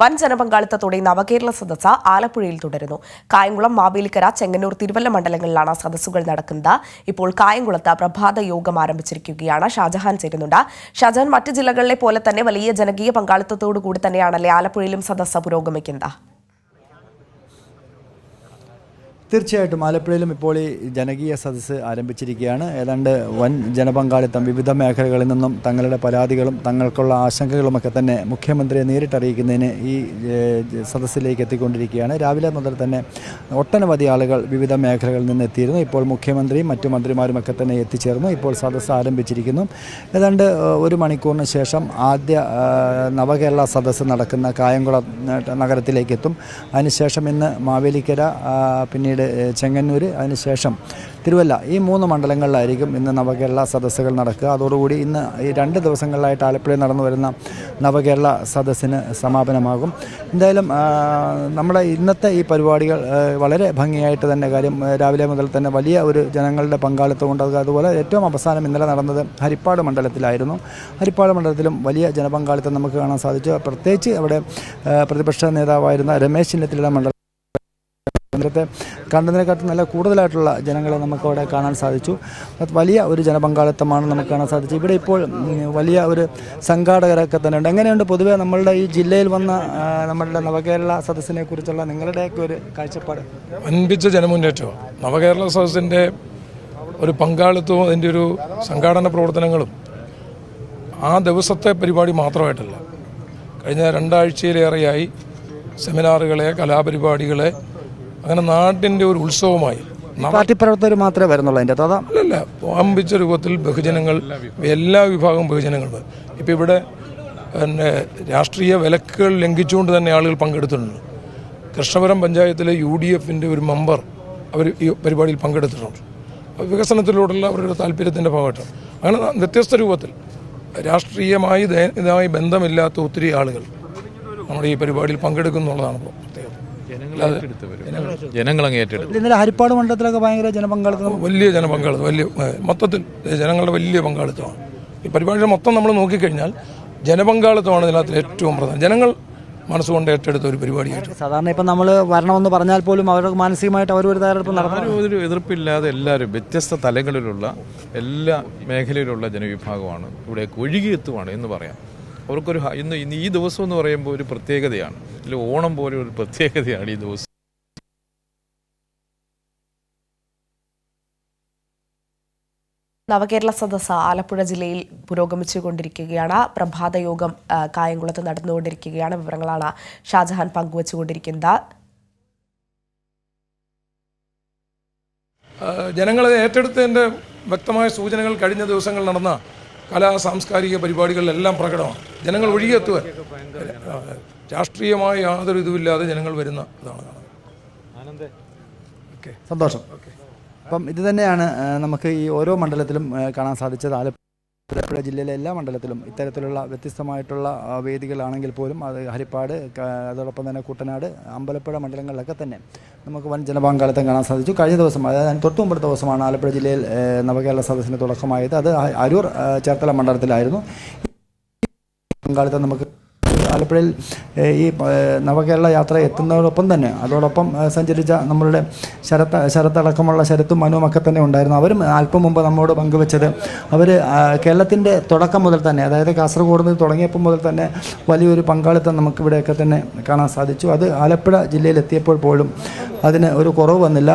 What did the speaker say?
വൻ ജനപങ്കാളിത്തത്തോടെ നവകേരള സദസ്സ് ആലപ്പുഴയിൽ തുടരുന്നു. കായംകുളം, മാവേലിക്കര, ചെങ്ങന്നൂർ, തിരുവല്ല മണ്ഡലങ്ങളിലാണ് സദസ്സുകൾ നടക്കുന്നത്. ഇപ്പോൾ കായംകുളത്ത് പ്രഭാത യോഗം ആരംഭിച്ചിരിക്കുകയാണ്. ഷാജഹാൻ ചേരുന്നുണ്ട്. ഷാജഹാൻ, മറ്റ് ജില്ലകളിലെ പോലെ തന്നെ വലിയ ജനകീയ പങ്കാളിത്തത്തോടു കൂടി തന്നെയാണല്ലേ ആലപ്പുഴയിലും സദസ്സ് പുരോഗമിക്കുന്നത്? തീർച്ചയായിട്ടും ആലപ്പുഴയിലും ഇപ്പോൾ ഈ ജനകീയ സദസ്സ് ആരംഭിച്ചിരിക്കുകയാണ്. ഏതാണ്ട് വൻ ജനപങ്കാളിത്തം, വിവിധ മേഖലകളിൽ നിന്നും തങ്ങളുടെ പരാതികളും തങ്ങൾക്കുള്ള ആശങ്കകളുമൊക്കെ തന്നെ മുഖ്യമന്ത്രിയെ നേരിട്ടറിയിക്കുന്നതിന് ഈ സദസ്സിലേക്ക് എത്തിക്കൊണ്ടിരിക്കുകയാണ്. രാവിലെ മുതൽ തന്നെ ഒട്ടനവധി ആളുകൾ വിവിധ മേഖലകളിൽ നിന്ന് എത്തിയിരുന്നു. ഇപ്പോൾ മുഖ്യമന്ത്രിയും മറ്റു മന്ത്രിമാരുമൊക്കെ തന്നെ എത്തിച്ചേർന്നു. ഇപ്പോൾ സദസ്സ് ആരംഭിച്ചിരിക്കുന്നു. ഏതാണ്ട് ഒരു മണിക്കൂറിന് ശേഷം ആദ്യ നവകേരള സദസ്സ് നടക്കുന്ന കായംകുളം നഗരത്തിലേക്ക് എത്തും. അതിനുശേഷം ഇന്ന് മാവേലിക്കര, പിന്നീട് ചെങ്ങന്നൂർ, അതിനുശേഷം തിരുവല്ല, ഈ 3 മണ്ഡലങ്ങളിലായിരിക്കും ഇന്ന് നവകേരള സദസ്സുകൾ നടക്കുക. അതോടുകൂടി ഇന്ന് ഈ 2 ദിവസങ്ങളിലായിട്ട് ആലപ്പുഴയിൽ നടന്നു വരുന്ന നവകേരള സദസ്സിന് സമാപനമാകും. എന്തായാലും നമ്മുടെ ഇന്നത്തെ ഈ പരിപാടികൾ വളരെ ഭംഗിയായിട്ട് തന്നെ, കാര്യം രാവിലെ മുതൽ തന്നെ വലിയ ഒരു ജനങ്ങളുടെ പങ്കാളിത്തം ഉണ്ട്. അതുപോലെ ഏറ്റവും അവസാനം ഇന്നലെ നടന്നത് ഹരിപ്പാട് മണ്ഡലത്തിലായിരുന്നു. ഹരിപ്പാട് മണ്ഡലത്തിലും വലിയ ജനപങ്കാളിത്തം നമുക്ക് കാണാൻ സാധിച്ചു. പ്രത്യേകിച്ച് അവിടെ പ്രതിപക്ഷ നേതാവായിരുന്ന രമേശ് ചെന്നിത്തലയുടെ മണ്ഡലം കേന്ദ്രത്തെ കണ്ടതിനെക്കാട്ടും നല്ല കൂടുതലായിട്ടുള്ള ജനങ്ങളെ നമുക്കവിടെ കാണാൻ സാധിച്ചു. വലിയ ഒരു ജനപങ്കാളിത്തമാണ് നമുക്ക് കാണാൻ സാധിച്ചത്. ഇവിടെ ഇപ്പോൾ വലിയ ഒരു സംഘാടകരൊക്കെ തന്നെ ഉണ്ട്. എങ്ങനെയുണ്ട് പൊതുവെ നമ്മളുടെ ഈ ജില്ലയിൽ വന്ന നമ്മളുടെ നവകേരള സദസ്സിനെ കുറിച്ചുള്ള നിങ്ങളുടെയൊക്കെ ഒരു കാഴ്ചപ്പാട്? വൻപിച്ച ജനമുന്നേറ്റവും നവകേരള സദസ്സിൻ്റെ ഒരു പങ്കാളിത്തവും അതിൻ്റെ ഒരു സംഘാടന പ്രവർത്തനങ്ങളും ആ ദിവസത്തെ പരിപാടി മാത്രമായിട്ടല്ല, കഴിഞ്ഞ 2 ആഴ്ചയിലേറെയായി സെമിനാറുകളെ, കലാപരിപാടികളെ, അങ്ങനെ നാടിൻ്റെ ഒരു ഉത്സവമായി. പാർട്ടി പ്രവർത്തകർ മാത്രമേ വരുന്നുള്ളൂ അതിൻ്റെ അതാ? അല്ലല്ല, വമ്പിച്ച രൂപത്തിൽ ബഹുജനങ്ങൾ, എല്ലാ വിഭാഗം ബഹുജനങ്ങൾ. ഇപ്പം ഇവിടെ പിന്നെ രാഷ്ട്രീയ വിലക്കുകൾ ലംഘിച്ചുകൊണ്ട് തന്നെ ആളുകൾ പങ്കെടുത്തിട്ടുണ്ട്. കൃഷ്ണപുരം പഞ്ചായത്തിലെ UDFൻ്റെ ഒരു മെമ്പർ അവർ ഈ പരിപാടിയിൽ പങ്കെടുത്തിട്ടുണ്ട്. വികസനത്തിലൂടെയുള്ള അവരുടെ താല്പര്യത്തിൻ്റെ ഭാഗമായിട്ടാണ്. അങ്ങനെ വ്യത്യസ്ത രൂപത്തിൽ രാഷ്ട്രീയമായി ഇതുമായി ബന്ധമില്ലാത്ത ഒത്തിരി ആളുകൾ നമ്മുടെ ഈ പരിപാടിയിൽ പങ്കെടുക്കുന്നുള്ളതാണ് പ്രത്യേകത. ജനങ്ങളങ്ങ് ഏറ്റെടുത്തു. ഇന്നലെ ഹരിപ്പാട് മണ്ഡലത്തിലൊക്കെ ഭയങ്കര ജനപങ്കാളിത്തം, വലിയ ജനപങ്കാളിത്തം, വലിയ മൊത്തത്തിൽ ജനങ്ങളുടെ വലിയ പങ്കാളിത്തമാണ്. ഈ പരിപാടിയുടെ മൊത്തം നമ്മൾ നോക്കിക്കഴിഞ്ഞാൽ ജനപങ്കാളിത്തമാണ് ഇതിനകത്ത് ഏറ്റവും പ്രധാനം. ജനങ്ങൾ മനസ്സുകൊണ്ട് ഏറ്റെടുത്ത ഒരു പരിപാടിയായിട്ട്. സാധാരണ ഇപ്പം നമ്മൾ വരണമെന്ന് പറഞ്ഞാൽ പോലും അവർക്ക് മാനസികമായിട്ട് ഒരു തയ്യാറെടുപ്പ് നടത്താൻ ഒരു എതിർപ്പില്ലാതെ എല്ലാവരും വ്യത്യസ്ത തലങ്ങളിലുള്ള എല്ലാ മേഖലയിലുള്ള ജനവിഭാഗമാണ് ഇവിടെ ഒഴുകിയെത്തുവാണ് എന്ന് പറയാം. അവർക്കൊരു ഇന്ന് ഈ ദിവസം എന്ന് പറയുമ്പോൾ ഒരു പ്രത്യേകതയാണ്. ഇതിൽ ഓണം പോലെ ഒരു പ്രത്യേകതയാണ് ഈ ദിവസം. നവകേരള സദസ്സ് ആലപ്പുഴ ജില്ലയിൽ പുരോഗമിച്ചുകൊണ്ടിരിക്കുകയാണ്. പ്രഭാത യോഗം കായംകുളത്ത് നടന്നുകൊണ്ടിരിക്കുകയാണ്. വിവരങ്ങളാണ് ഷാജഹാൻ പങ്കുവച്ചുകൊണ്ടിരിക്കുന്നത്. ജനങ്ങളെ ഏറ്റെടുത്തതിൻ്റെ വ്യക്തമായ സൂചനകൾ കഴിഞ്ഞ ദിവസങ്ങൾ നടന്ന കലാ സാംസ്കാരിക പരിപാടികളിലെല്ലാം പ്രകടമാണ്. ജനങ്ങൾ ഒഴുകിയെത്തുക, രാഷ്ട്രീയമായ യാതൊരു ഇതുമില്ലാതെ ജനങ്ങൾ വരുന്ന ഇതാണ് കാണുന്നത്. സന്തോഷം. അപ്പം ഇത് തന്നെയാണ് നമുക്ക് ഈ ഓരോ മണ്ഡലത്തിലും കാണാൻ സാധിച്ചത്. ആലപ്പുഴ ജില്ലയിലെ എല്ലാ മണ്ഡലത്തിലും ഇത്തരത്തിലുള്ള വ്യത്യസ്തമായിട്ടുള്ള വേദികളാണെങ്കിൽ പോലും അത് ഹരിപ്പാട്, അതോടൊപ്പം തന്നെ കുട്ടനാട്, അമ്പലപ്പുഴ മണ്ഡലങ്ങളിലൊക്കെ തന്നെ നമുക്ക് വൻ ജനപങ്കാളിത്തം കാണാൻ സാധിച്ചു. കഴിഞ്ഞ ദിവസം, അതായത് തൊട്ട് മുമ്പത്തെ ദിവസമാണ് ആലപ്പുഴ ജില്ലയിൽ നവകേരള സദസ്സിന് തുടക്കമായത്. അത് അരൂർ ചേർത്തല മണ്ഡലത്തിലായിരുന്നു. പങ്കാളിത്തം നമുക്ക് ആലപ്പുഴയിൽ ഈ നവകേരള യാത്ര എത്തുന്നതോടൊപ്പം തന്നെ അതോടൊപ്പം സഞ്ചരിച്ച നമ്മളുടെ ശരത്തടക്കമുള്ള ശരത്തും മനുവുമൊക്കെ തന്നെ ഉണ്ടായിരുന്നു. അവരും അല്പം മുമ്പ് നമ്മോട് പങ്കുവെച്ചത് അവർ കേരളത്തിൻ്റെ തുടക്കം മുതൽ തന്നെ, അതായത് കാസർഗോഡ് നിന്ന് തുടങ്ങിയപ്പോൾ മുതൽ തന്നെ വലിയൊരു പങ്കാളിത്തം നമുക്കിവിടെയൊക്കെ തന്നെ കാണാൻ സാധിച്ചു. അത് ആലപ്പുഴ ജില്ലയിൽ എത്തിയപ്പോൾ പോലും അതിന് ഒരു കുറവ് വന്നില്ല.